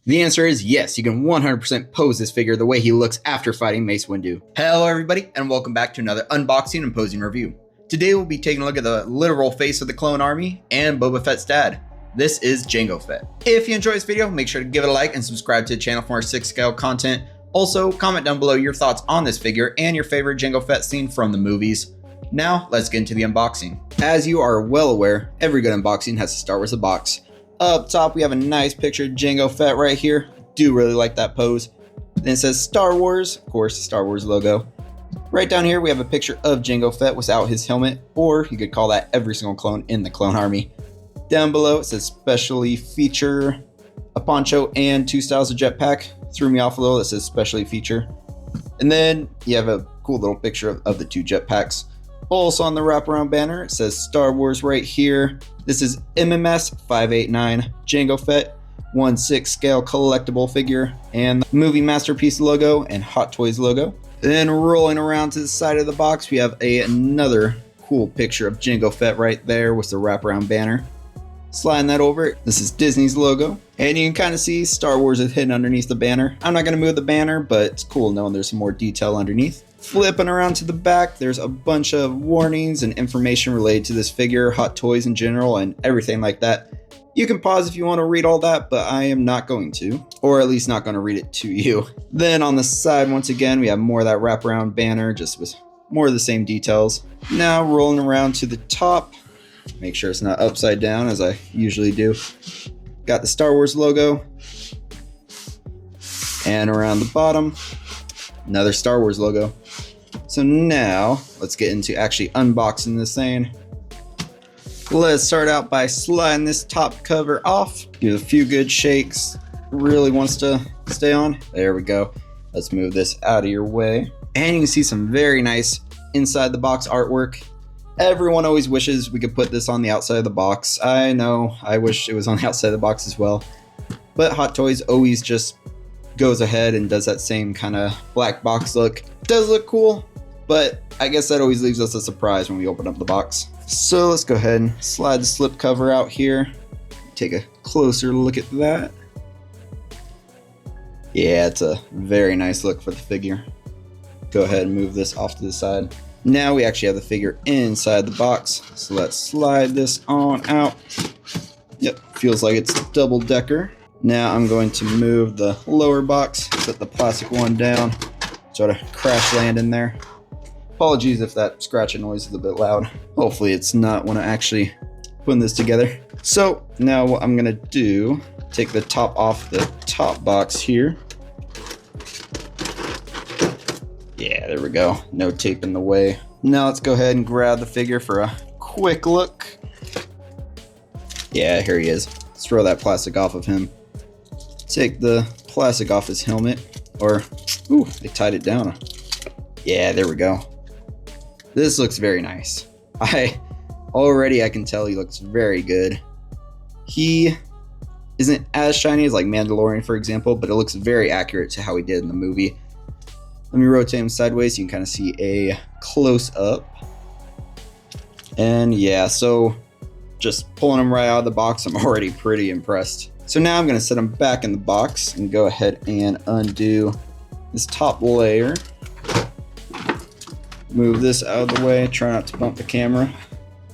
The answer is yes, you can 100% pose this figure the way he looks after fighting Mace Windu. Hello everybody, and welcome back to another unboxing and posing review. Today we'll be taking a look at the literal face of the clone army and Boba Fett's dad. This is Jango Fett. If you enjoyed this video, make sure to give it a like and subscribe to the channel for more 6 scale content. Also, comment down below your thoughts on this figure and your favorite Jango Fett scene from the movies. Now, let's get into the unboxing. As you are well aware, every good unboxing has to start with a box. Up top, we have a nice picture of Jango Fett right here. Do really like that pose. Then it says Star Wars, of course, the Star Wars logo. Right down here, we have a picture of Jango Fett without his helmet, or you could call that every single clone in the clone army. Down below, it says specially feature a poncho and 2 styles of jetpack. Threw me off a little, it says specially feature. And then you have a cool little picture of the 2 jetpacks. Also on the wraparound banner, it says Star Wars right here. This is MMS589 Jango Fett 1/6 scale collectible figure, and the movie masterpiece logo and Hot Toys logo. Then rolling around to the side of the box, we have another cool picture of Jango Fett right there with the wraparound banner. Sliding that over, this is Disney's logo, and you can kind of see Star Wars is hidden underneath the banner. I'm not going to move the banner, but it's cool knowing there's some more detail underneath. Flipping around to the back, there's a bunch of warnings and information related to this figure, Hot Toys in general, and everything like that. You can pause if you want to read all that, but I am not going to, or at least not going to read it to you. Then on the side, once again, we have more of that wraparound banner, just with more of the same details. Now rolling around to the top, make sure it's not upside down as I usually do. Got the Star Wars logo, and around the bottom, another Star Wars logo. So now, let's get into actually unboxing this thing. Let's start out by sliding this top cover off. Give it a few good shakes. Really wants to stay on. There we go. Let's move this out of your way. And you can see some very nice inside the box artwork. Everyone always wishes we could put this on the outside of the box. I know, I wish it was on the outside of the box as well. But Hot Toys always just goes ahead and does that same kind of black box look. Does look cool, but I guess that always leaves us a surprise when we open up the box. So let's go ahead and slide the slip cover out here. Take a closer look at that. Yeah, it's a very nice look for the figure. Go ahead and move this off to the side. Now we actually have the figure inside the box. So let's slide this on out. Yep, feels like it's double decker. Now I'm going to move the lower box, set the plastic one down, sort of crash land in there. Apologies if that scratching noise is a bit loud. Hopefully it's not when I actually put this together. So now what I'm gonna do, take the top off the top box here. Yeah, there we go. No tape in the way. Now let's go ahead and grab the figure for a quick look. Yeah, here he is. Let's throw that plastic off of him. Take the plastic off his helmet, or, ooh, they tied it down. Yeah, there we go. This looks very nice. I can tell he looks very good. He isn't as shiny as like Mandalorian, for example, but it looks very accurate to how he did in the movie. Let me rotate him sideways so you can kind of see a close up. And yeah, so just pulling him right out of the box, I'm already pretty impressed. So now I'm going to set him back in the box and go ahead and undo this top layer. Move this out of the way, try not to bump the camera.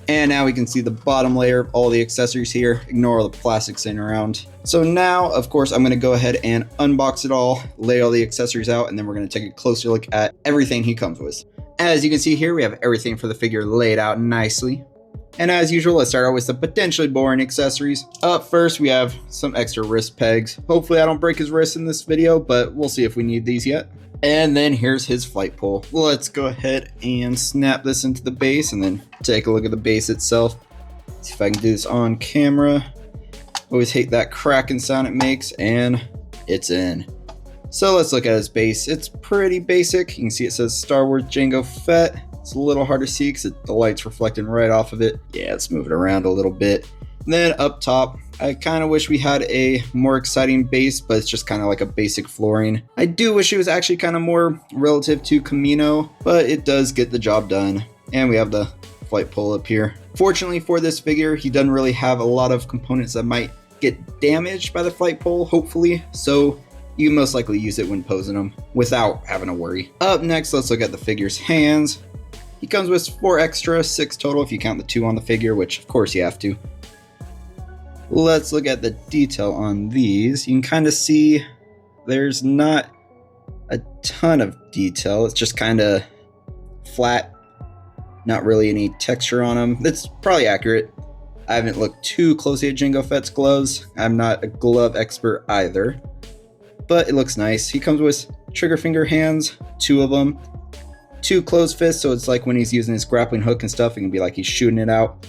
And now we can see the bottom layer of all the accessories here. Ignore all the plastic sitting around. So now, of course, I'm going to go ahead and unbox it all, lay all the accessories out, and then we're going to take a closer look at everything he comes with. As you can see here, we have everything for the figure laid out nicely. And as usual, let's start out with some potentially boring accessories. Up first, we have some extra wrist pegs. Hopefully I don't break his wrist in this video, but we'll see if we need these yet. And then here's his flight pole. Let's go ahead and snap this into the base and then take a look at the base itself. See if I can do this on camera. Always hate that cracking sound it makes, and it's in. So let's look at his base. It's pretty basic. You can see it says Star Wars Jango Fett. It's a little hard to see because the light's reflecting right off of it. Yeah, let's move it around a little bit. And then up top, I kind of wish we had a more exciting base, but it's just kind of like a basic flooring. I do wish it was actually kind of more relative to Camino, but it does get the job done. And we have the flight pole up here. Fortunately for this figure, he doesn't really have a lot of components that might get damaged by the flight pole, hopefully, so you can most likely use it when posing them without having to worry. Up next, let's look at the figure's hands. He comes with 4 extra, 6 total if you count the 2 on the figure, which of course you have to. Let's look at the detail on these. You can kind of see there's not a ton of detail. It's just kind of flat, not really any texture on them. That's probably accurate. I haven't looked too closely at Jango Fett's gloves. I'm not a glove expert either, but it looks nice. He comes with trigger finger hands, 2 of them, 2 closed fists, so it's like when he's using his grappling hook and stuff, it can be like he's shooting it out.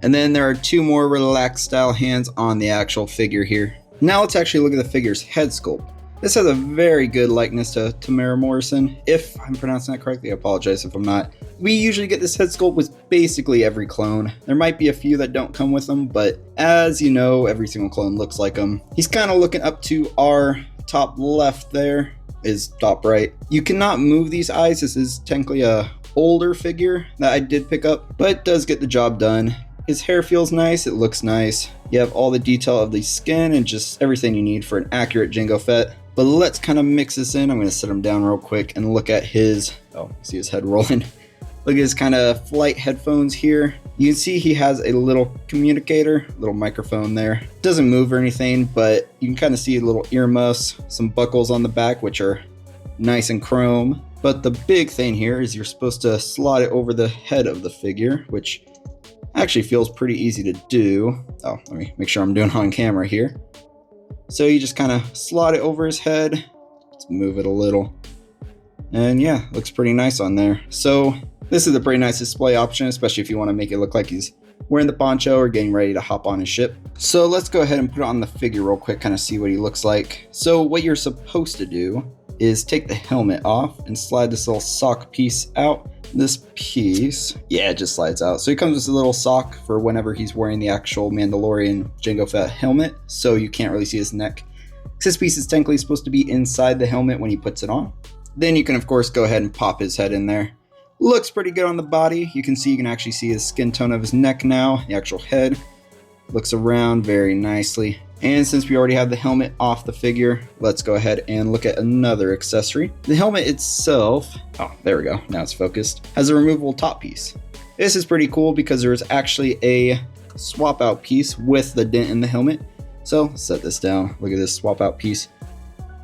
And then there are 2 more relaxed style hands on the actual figure here. Now let's actually look at the figure's head sculpt. This has a very good likeness to Tamara Morrison. If I'm pronouncing that correctly, I apologize if I'm not. We usually get this head sculpt with basically every clone. There might be a few that don't come with them, but as you know, every single clone looks like him. He's kind of looking up to our top left there, is top right. You cannot move these eyes. This is technically a older figure that I did pick up, but it does get the job done. His hair feels nice, it looks nice. You have all the detail of the skin and just everything you need for an accurate Jango Fett. But let's kind of mix this in. I'm going to set him down real quick and look at his, oh, see his head rolling. Look at his kind of flight headphones here. You can see he has a little communicator, little microphone there. Doesn't move or anything, but you can kind of see little earmuffs, some buckles on the back, which are nice and chrome. But the big thing here is you're supposed to slide it over the head of the figure, which actually feels pretty easy to do. Oh, let me make sure I'm doing it on camera here. So you just kind of slide it over his head. Let's move it a little. And yeah, looks pretty nice on there. So this is a pretty nice display option, especially if you want to make it look like he's wearing the poncho or getting ready to hop on his ship. So let's go ahead and put it on the figure real quick, kind of see what he looks like. So what you're supposed to do is take the helmet off and slide this little sock piece out. This piece, yeah, it just slides out. So he comes with a little sock for whenever he's wearing the actual Mandalorian Jango Fett helmet, so you can't really see his neck. This piece is technically supposed to be inside the helmet when he puts it on. Then you can of course go ahead and pop his head in there. Looks pretty good on the body. You can actually see his skin tone of his neck now, the actual head. Looks around very nicely. And since we already have the helmet off the figure, let's go ahead and look at another accessory. The helmet itself, oh, there we go, now it's focused, has a removable top piece. This is pretty cool because there's actually a swap out piece with the dent in the helmet. So let's set this down. Look at this swap out piece.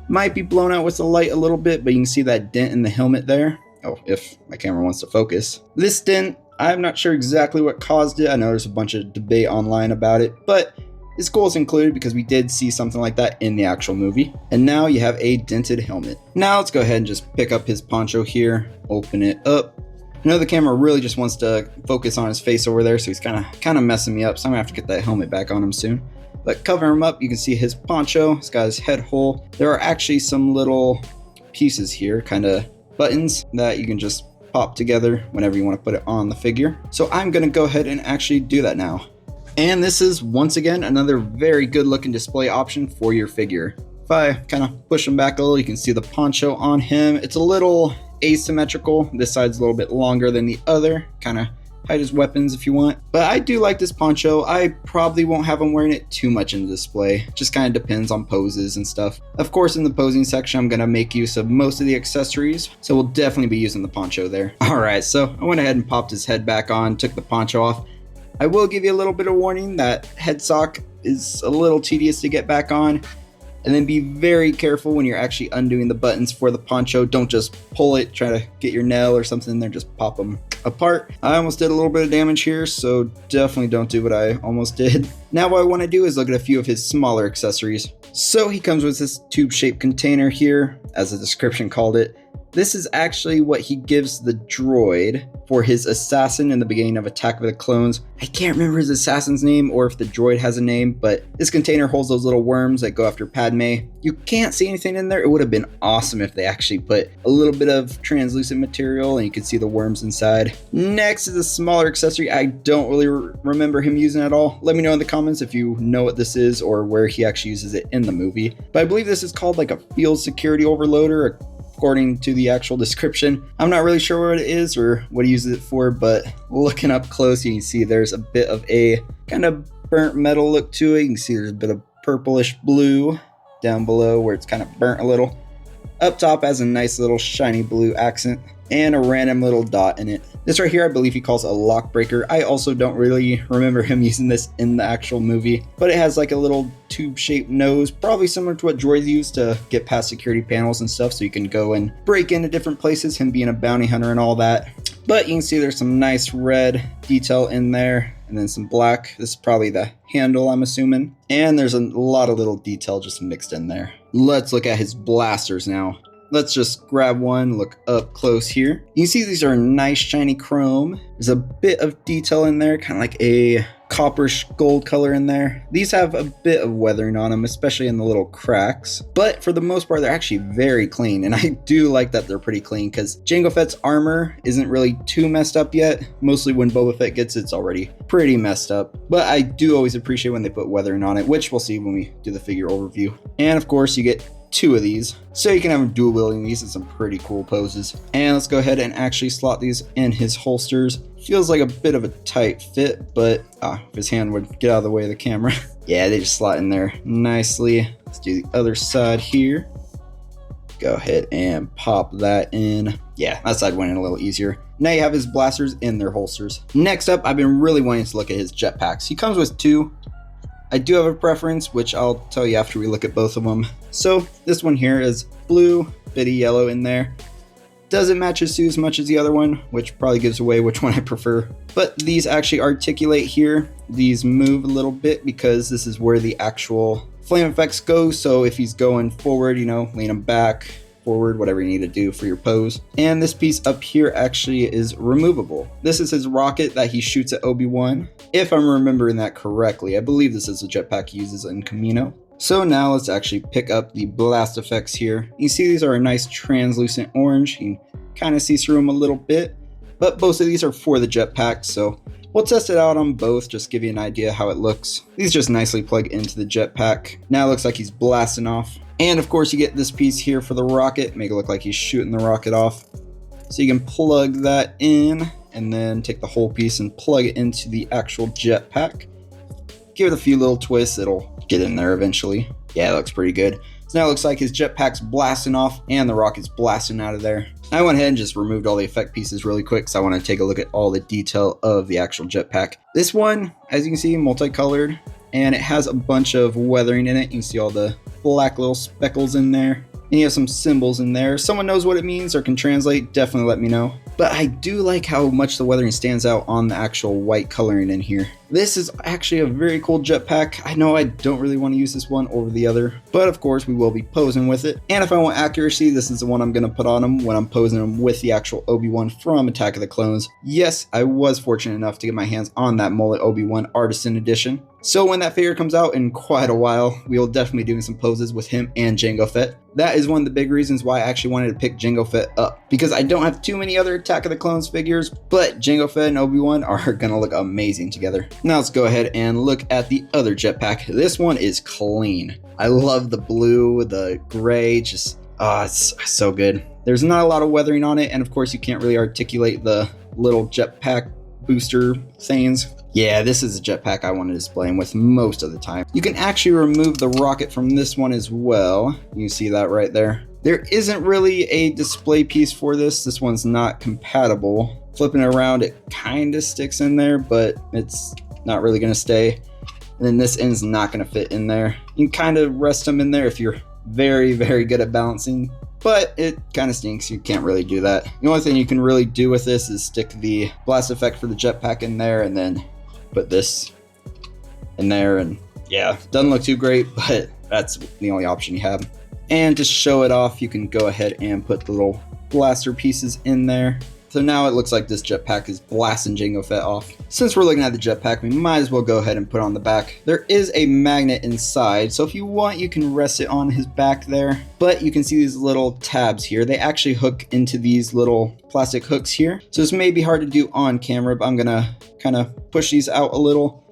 Might be blown out with the light a little bit, but you can see that dent in the helmet there. Oh, if my camera wants to focus. This dent, I'm not sure exactly what caused it. I know there's a bunch of debate online about it, but his goal is included because we did see something like that in the actual movie. And now you have a dented helmet. Now let's go ahead and just pick up his poncho here, open it up. I know the camera really just wants to focus on his face over there, so he's kind of messing me up, so I'm gonna have to get that helmet back on him soon. But cover him up, you can see his poncho, he's got his head hole. There are actually some little pieces here, kind of buttons that you can just pop together whenever you want to put it on the figure. So I'm gonna go ahead and actually do that now. And this is, once again, another very good looking display option for your figure. If I kind of push him back a little, you can see the poncho on him. It's a little asymmetrical. This side's a little bit longer than the other. Kind of hide his weapons if you want. But I do like this poncho. I probably won't have him wearing it too much in the display. Just kind of depends on poses and stuff. Of course, in the posing section, I'm going to make use of most of the accessories. So we'll definitely be using the poncho there. All right, so I went ahead and popped his head back on, took the poncho off. I will give you a little bit of warning that head sock is a little tedious to get back on. And then be very careful when you're actually undoing the buttons for the poncho. Don't just pull it, try to get your nail or something in there, just pop them apart. I almost did a little bit of damage here, so definitely don't do what I almost did. Now what I want to do is look at a few of his smaller accessories. So he comes with this tube-shaped container here, as the description called it. This is actually what he gives the droid for his assassin in the beginning of Attack of the Clones. I can't remember his assassin's name or if the droid has a name, but this container holds those little worms that go after Padme. You can't see anything in there. It would have been awesome if they actually put a little bit of translucent material and you could see the worms inside. Next is a smaller accessory. I don't really remember him using it at all. Let me know in the comments if you know what this is or where he actually uses it in the movie. But I believe this is called like a field security overloader, according to the actual description. I'm not really sure what it is or what he uses it for, but looking up close, you can see there's a bit of a kind of burnt metal look to it. You can see there's a bit of purplish blue down below where it's kind of burnt a little. Up top has a nice little shiny blue accent and a random little dot in it. This right here, I believe he calls a lock breaker. I also don't really remember him using this in the actual movie, but it has like a little tube-shaped nose, probably similar to what droids use to get past security panels and stuff, so you can go and break into different places, him being a bounty hunter and all that. But you can see there's some nice red detail in there, and then some black. This is probably the handle, I'm assuming. And there's a lot of little detail just mixed in there. Let's look at his blasters now. Let's just grab one, look up close here. You can see these are nice shiny chrome. There's a bit of detail in there, kind of like a copperish gold color in there. These have a bit of weathering on them, especially in the little cracks. But for the most part, they're actually very clean. And I do like that they're pretty clean because Jango Fett's armor isn't really too messed up yet. Mostly when Boba Fett gets it, it's already pretty messed up. But I do always appreciate when they put weathering on it, which we'll see when we do the figure overview. And of course, you get 2 of these, so you can have him dual wielding these in some pretty cool poses. And let's go ahead and actually slot these in his holsters. Feels like a bit of a tight fit, but if his hand would get out of the way of the camera. Yeah, they just slot in there nicely. Let's do the other side here. Go ahead and pop that in. Yeah, that side went in a little easier. Now you have his blasters in their holsters. Next up, I've been really wanting to look at his jetpacks. He comes with 2. I do have a preference, which I'll tell you after we look at both of them. So this one here is blue, bit of yellow in there. Doesn't match his suit as much as the other one, which probably gives away which one I prefer. But these actually articulate here. These move a little bit because this is where the actual flame effects go. So if he's going forward, you know, lean him back, forward, whatever you need to do for your pose. And this piece up here actually is removable. This is his rocket that he shoots at Obi-Wan. If I'm remembering that correctly, I believe this is the jetpack he uses in Camino. So now let's actually pick up the blast effects here. You see these are a nice translucent orange. You can kind of see through them a little bit, but both of these are for the jetpack. So we'll test it out on both, just give you an idea how it looks. These just nicely plug into the jetpack. Now it looks like he's blasting off. And of course you get this piece here for the rocket, make it look like he's shooting the rocket off. So you can plug that in and then take the whole piece and plug it into the actual jetpack. Give it a few little twists, it'll get in there eventually. Yeah, it looks pretty good. So now it looks like his jetpack's blasting off and the rocket's blasting out of there. I went ahead and just removed all the effect pieces really quick because I want to take a look at all the detail of the actual jetpack. This one, as you can see, multicolored, and it has a bunch of weathering in it. You can see all the black little speckles in there. And you have some symbols in there. If someone knows what it means or can translate, definitely let me know. But I do like how much the weathering stands out on the actual white coloring in here. This is actually a very cool jetpack. I know I don't really want to use this one over the other, but of course we will be posing with it. And if I want accuracy, this is the one I'm going to put on him when I'm posing him with the actual Obi-Wan from Attack of the Clones. Yes, I was fortunate enough to get my hands on that mullet Obi-Wan Artisan Edition. So when that figure comes out in quite a while, we will definitely be doing some poses with him and Jango Fett. That is one of the big reasons why I actually wanted to pick Jango Fett up, because I don't have too many other Attack of the Clones figures, but Jango Fett and Obi-Wan are gonna look amazing together. Now let's go ahead and look at the other jetpack. This one is clean. I love the blue, the gray, just, it's so good. There's not a lot of weathering on it, and of course you can't really articulate the little jetpack booster things. Yeah, this is a jetpack I want to display him with most of the time. You can actually remove the rocket from this one as well. You see that right there. There isn't really a display piece for this. This one's not compatible. Flipping it around, it kind of sticks in there, but it's not really going to stay. And then this end's not going to fit in there. You can kind of rest them in there if you're very, very good at balancing, but it kind of stinks. You can't really do that. The only thing you can really do with this is stick the blast effect for the jetpack in there and then put this in there, and yeah, doesn't look too great, but that's the only option you have. And to show it off, you can go ahead and put the little blaster pieces in there. So now it looks like this jetpack is blasting Jango Fett off. Since we're looking at the jetpack, we might as well go ahead and put it on the back. There is a magnet inside, so if you want, you can rest it on his back there. But you can see these little tabs here. They actually hook into these little plastic hooks here. So this may be hard to do on camera, but I'm gonna kind of push these out a little,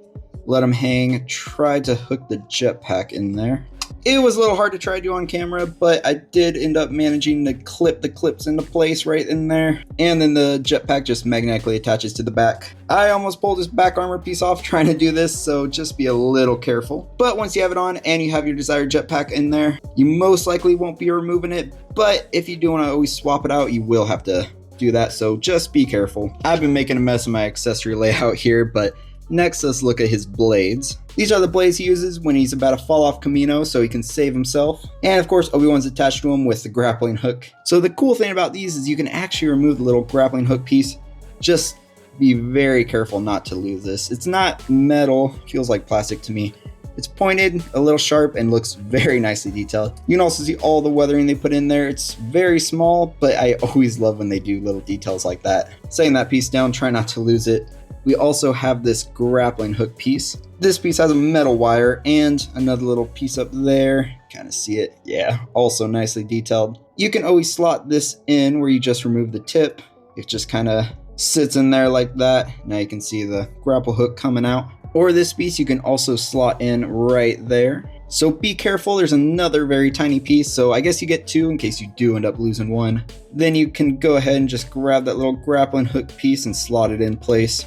let them hang, try to hook the jetpack in there. It was a little hard to try to do on camera, but I did end up managing to clip the clips into place right in there. And then the jetpack just magnetically attaches to the back. I almost pulled his back armor piece off trying to do this, so just be a little careful. But once you have it on and you have your desired jetpack in there, you most likely won't be removing it. But if you do want to always swap it out, you will have to do that, so just be careful. I've been making a mess of my accessory layout here, but next let's look at his blades. These are the blades he uses when he's about to fall off Camino so he can save himself. And of course, Obi-Wan's attached to him with the grappling hook. So the cool thing about these is you can actually remove the little grappling hook piece. Just be very careful not to lose this. It's not metal, feels like plastic to me. It's pointed, a little sharp, and looks very nicely detailed. You can also see all the weathering they put in there. It's very small, but I always love when they do little details like that. Setting that piece down, try not to lose it. We also have this grappling hook piece. This piece has a metal wire and another little piece up there. Kind of see it. Yeah, also nicely detailed. You can always slot this in where you just remove the tip. It just kind of sits in there like that. Now you can see the grapple hook coming out. Or this piece you can also slot in right there. So be careful, there's another very tiny piece, so I guess you get two in case you do end up losing one. Then you can go ahead and just grab that little grappling hook piece and slot it in place.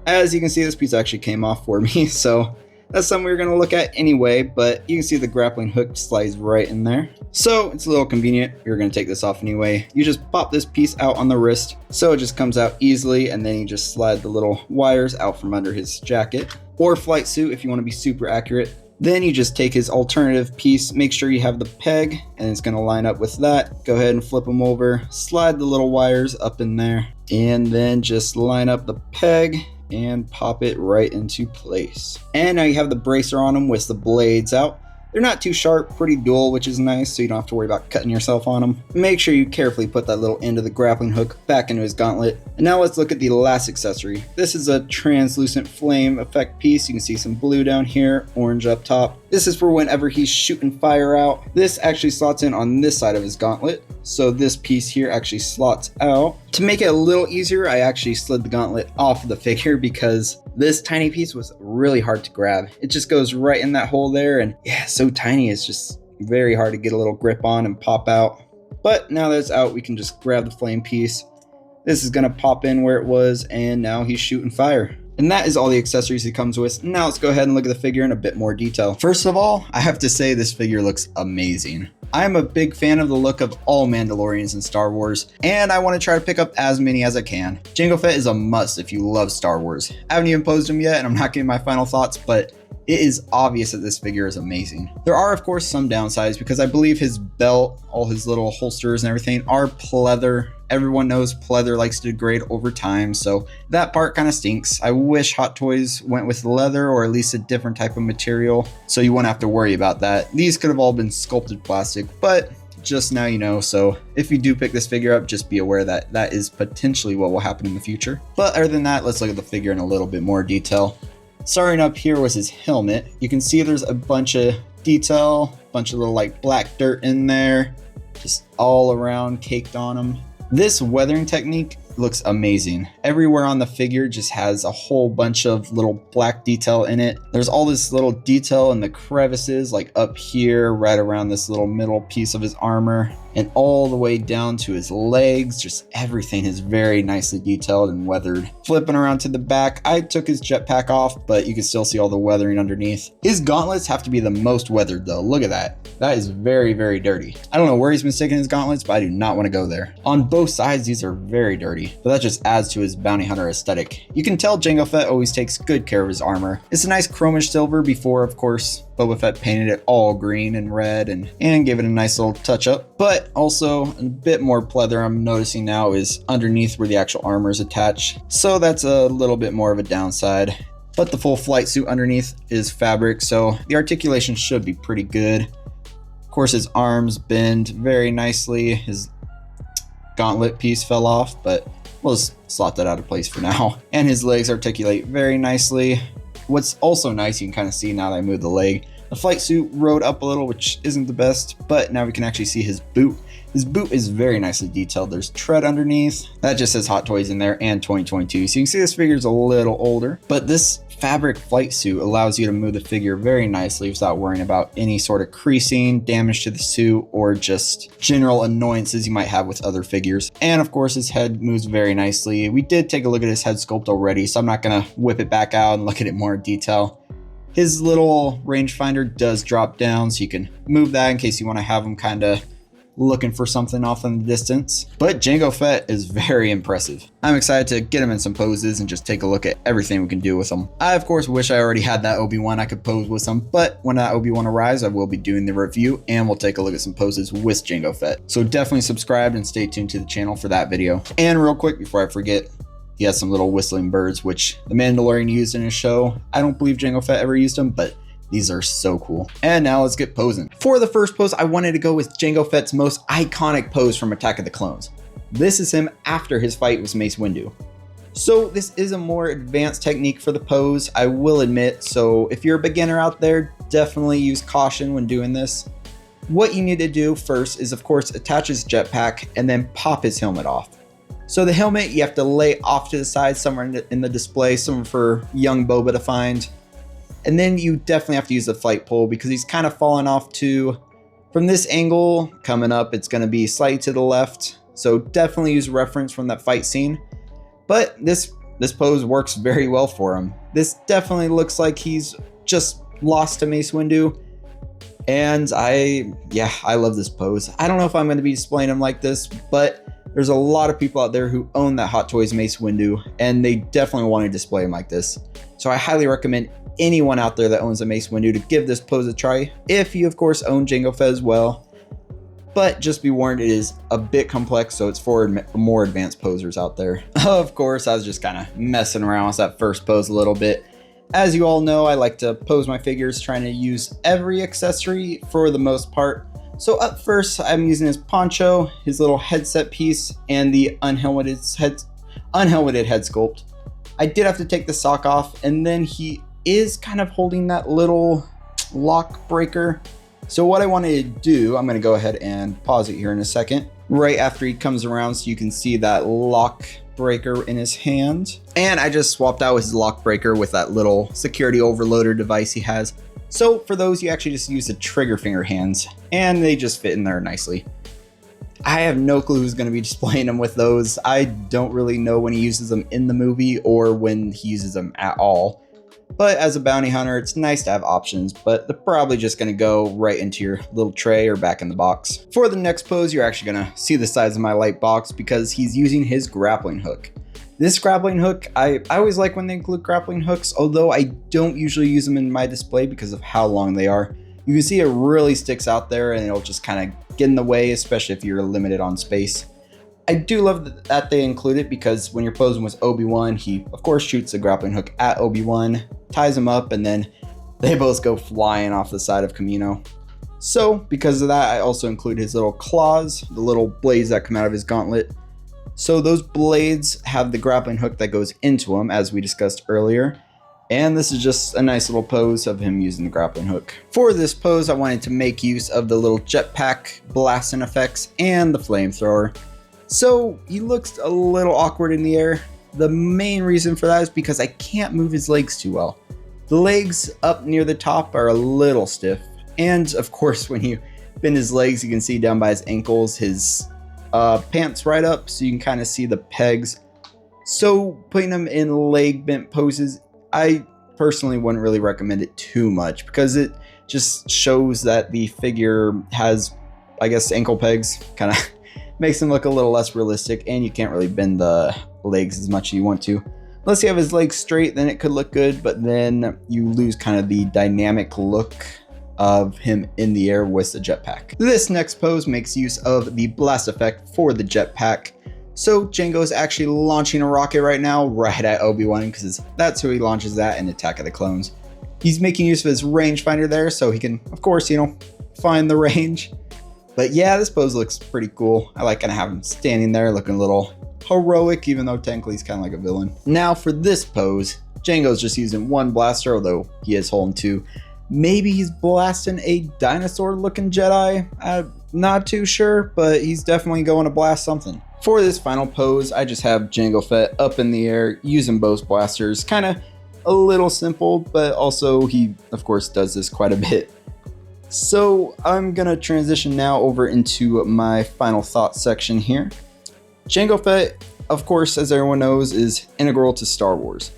As you can see, this piece actually came off for me, so that's something we're going to look at anyway, but you can see the grappling hook slides right in there. So it's a little convenient. You're going to take this off anyway. You just pop this piece out on the wrist, so it just comes out easily, and then you just slide the little wires out from under his jacket or flight suit if you want to be super accurate. Then you just take his alternative piece, make sure you have the peg, and it's going to line up with that. Go ahead and flip them over, slide the little wires up in there, and then just line up the peg and pop it right into place. And now you have the bracer on them with the blades out. They're not too sharp, pretty dual, which is nice, so you don't have to worry about cutting yourself on them. Make sure you carefully put that little end of the grappling hook back into his gauntlet. And now let's look at the last accessory. This is a translucent flame effect piece. You can see some blue down here, orange up top. This is for whenever he's shooting fire out. This actually slots in on this side of his gauntlet. So this piece here actually slots out. To make it a little easier, I actually slid the gauntlet off of the figure because this tiny piece was really hard to grab. It just goes right in that hole there, and yeah, so tiny, it's just very hard to get a little grip on and pop out. But now that it's out, we can just grab the flame piece. This is gonna pop in where it was, and now he's shooting fire. And that is all the accessories he comes with. Now let's go ahead and look at the figure in a bit more detail. First of all, I have to say this figure looks amazing. I'm a big fan of the look of all Mandalorians in Star Wars, and I want to try to pick up as many as I can. JANGO FETT is a must if you love Star Wars. I haven't even posed him yet, and I'm not giving my final thoughts, but it is obvious that this figure is amazing. There are, of course, some downsides because I believe his belt, all his little holsters and everything are pleather. Everyone knows pleather likes to degrade over time, so that part kind of stinks. I wish Hot Toys went with leather or at least a different type of material, so you wouldn't have to worry about that. These could have all been sculpted plastic, but just now you know, so if you do pick this figure up, just be aware that that is potentially what will happen in the future. But other than that, let's look at the figure in a little bit more detail. Starting up here was his helmet. You can see there's a bunch of detail, a bunch of little like black dirt in there, just all around caked on him. This weathering technique looks amazing. Everywhere on the figure just has a whole bunch of little black detail in it. There's all this little detail in the crevices, like up here, right around this little middle piece of his armor, and all the way down to his legs. Just everything is very nicely detailed and weathered. Flipping around to the back, I took his jetpack off, but you can still see all the weathering underneath. His gauntlets have to be the most weathered though. Look at that. That is very, very dirty. I don't know where he's been sticking his gauntlets, but I do not want to go there. On both sides, these are very dirty, but that just adds to his bounty hunter aesthetic. You can tell JANGO FETT always takes good care of his armor. It's a nice chromish silver before, of course, Boba Fett painted it all green and red and gave it a nice little touch up. But also a bit more pleather I'm noticing now is underneath where the actual armor is attached. So that's a little bit more of a downside. But the full flight suit underneath is fabric, so the articulation should be pretty good. Of course, his arms bend very nicely. His gauntlet piece fell off, but we'll just slot that out of place for now. And his legs articulate very nicely. What's also nice, you can kind of see now that I moved the leg, The flight suit rode up a little, which isn't the best, but now we can actually see his boot. His boot is very nicely detailed. There's tread underneath. That just says Hot Toys in there and 2022. So you can see this figure is a little older, but this fabric flight suit allows you to move the figure very nicely without worrying about any sort of creasing, damage to the suit, or just general annoyances you might have with other figures. And of course, his head moves very nicely. We did take a look at his head sculpt already, so I'm not gonna whip it back out and look at it more in detail. His little rangefinder does drop down, so you can move that in case you want to have him kind of looking for something off in the distance. But Jango Fett is very impressive. I'm excited to get him in some poses and just take a look at everything we can do with him. I of course wish I already had that Obi-Wan I could pose with him, but when that Obi-Wan arrives, I will be doing the review and we'll take a look at some poses with Jango Fett. So definitely subscribe and stay tuned to the channel for that video. And real quick before I forget, he has some little whistling birds, which the Mandalorian used in his show. I don't believe Jango Fett ever used them, but these are so cool. And now let's get posing. For the first pose, I wanted to go with Jango Fett's most iconic pose from Attack of the Clones. This is him after his fight with Mace Windu. So this is a more advanced technique for the pose, I will admit. So if you're a beginner out there, definitely use caution when doing this. What you need to do first is of course attach his jetpack and then pop his helmet off. So the helmet you have to lay off to the side somewhere in the display, somewhere for young Boba to find. And then you definitely have to use the flight pole because he's kind of falling off too. From this angle coming up, it's going to be slightly to the left. So definitely use reference from that fight scene. But this pose works very well for him. This definitely looks like he's just lost to Mace Windu. And I love this pose. I don't know if I'm going to be displaying him like this, but there's a lot of people out there who own that Hot Toys Mace Windu, and they definitely want to display him like this. So I highly recommend anyone out there that owns a Mace Windu to give this pose a try, if you of course own Jango Fett as well. But just be warned, it is a bit complex, so it's for more advanced posers out there. Of course, I was just kind of messing around with that first pose a little bit. As you all know, I like to pose my figures trying to use every accessory for the most part. So up first, I'm using his poncho, his little headset piece, and the unhelmeted head sculpt. I did have to take the sock off, and then he is kind of holding that little lock breaker. So what I wanted to do, I'm going to go ahead and pause it here in a second, right after he comes around so you can see that lock breaker in his hand. And I just swapped out his lock breaker with that little security overloader device he has. So for those, you actually just use the trigger finger hands and they just fit in there nicely. I have no clue who's going to be displaying them with those. I don't really know when he uses them in the movie or when he uses them at all. But as a bounty hunter, it's nice to have options, but they're probably just going to go right into your little tray or back in the box. For the next pose, you're actually going to see the size of my light box because he's using his grappling hook. This grappling hook, I always like when they include grappling hooks, although I don't usually use them in my display because of how long they are. You can see it really sticks out there and it'll just kind of get in the way, especially if you're limited on space. I do love that they include it because when you're posing with Obi-Wan, he of course shoots the grappling hook at Obi-Wan, ties him up, and then they both go flying off the side of Kamino. So because of that, I also include his little claws, the little blades that come out of his gauntlet. So those blades have the grappling hook that goes into them, as we discussed earlier. And this is just a nice little pose of him using the grappling hook. For this pose, I wanted to make use of the little jetpack blasting effects and the flamethrower. So he looks a little awkward in the air. The main reason for that is because I can't move his legs too well. The legs up near the top are a little stiff. And of course, when you bend his legs, you can see down by his ankles, his pants right up, so you can kind of see the pegs. So putting them in leg bent poses, I personally wouldn't really recommend it too much because it just shows that the figure has, I guess, ankle pegs. Kind of makes him look a little less realistic, and you can't really bend the legs as much as you want to. Unless you have his legs straight, then it could look good, but then you lose kind of the dynamic look of him in the air with the jetpack. This next pose makes use of the blast effect for the jetpack. So Jango is actually launching a rocket right now, right at Obi-Wan, because that's who he launches at in Attack of the Clones. He's making use of his rangefinder there, so he can, of course, find the range. But yeah, this pose looks pretty cool. I like kind of have him standing there looking a little heroic, even though technically he's kind of like a villain. Now for this pose, Jango's just using one blaster, although he is holding two. Maybe he's blasting a dinosaur looking Jedi. I'm not too sure, but he's definitely going to blast something. For this final pose, I just have Jango Fett up in the air using both blasters. Kind of a little simple, but also he, of course, does this quite a bit. So I'm going to transition now over into my final thoughts section here. Jango Fett, of course, as everyone knows, is integral to Star Wars.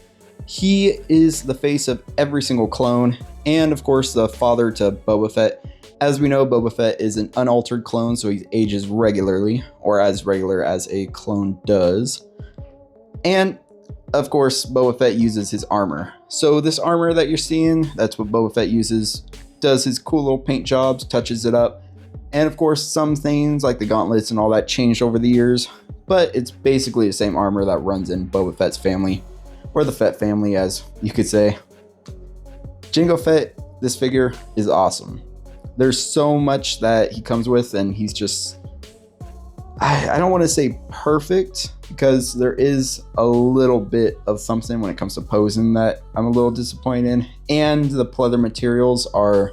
He is the face of every single clone, and of course the father to Boba Fett. As we know, Boba Fett is an unaltered clone, so he ages regularly, or as regular as a clone does. And of course, Boba Fett uses his armor. So this armor that you're seeing, that's what Boba Fett uses, does his cool little paint jobs, touches it up. And of course, some things like the gauntlets and all that changed over the years, but it's basically the same armor that runs in Boba Fett's family, or the Fett family, as you could say. Jango Fett, this figure is awesome. There's so much that he comes with, and he's just, I don't want to say perfect, because there is a little bit of something when it comes to posing that I'm a little disappointed in, and the pleather materials are,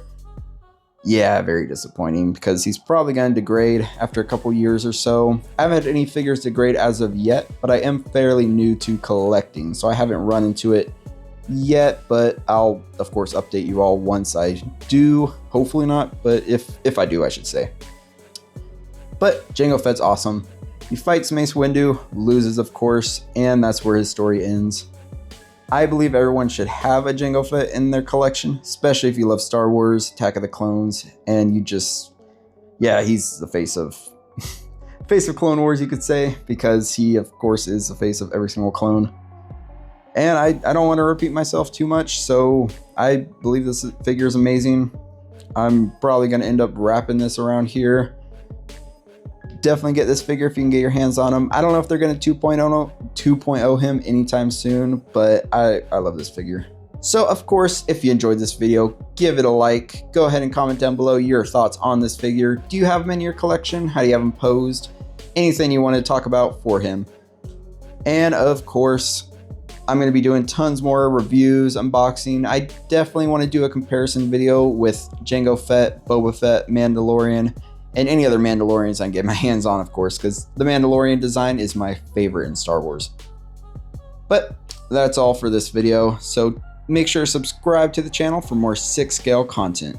yeah, very disappointing, because he's probably going to degrade after a couple years or so. I haven't had any figures degrade as of yet, but I am fairly new to collecting, so I haven't run into it yet, but I'll of course update you all once I do. Hopefully not, but if I do, I should say. But Jango Fett's awesome. He fights Mace Windu, loses of course, and that's where his story ends. I believe everyone should have a Jango Fett in their collection, especially if you love Star Wars, Attack of the Clones, and you just, yeah, he's the face of Clone Wars, you could say, because he of course is the face of every single clone. And I don't want to repeat myself too much, so I believe this figure is amazing. I'm probably going to end up wrapping this around here. Definitely get this figure if you can get your hands on him. I don't know if they're going to 2.0 him anytime soon, but I love this figure. So of course, if you enjoyed this video, give it a like. Go ahead and comment down below your thoughts on this figure. Do you have him in your collection? How do you have him posed? Anything you want to talk about for him. And of course, I'm going to be doing tons more reviews, unboxing. I definitely want to do a comparison video with Jango Fett, Boba Fett, Mandalorian, and any other Mandalorians I can get my hands on, of course, because the Mandalorian design is my favorite in Star Wars. But that's all for this video, so make sure to subscribe to the channel for more 6 scale content.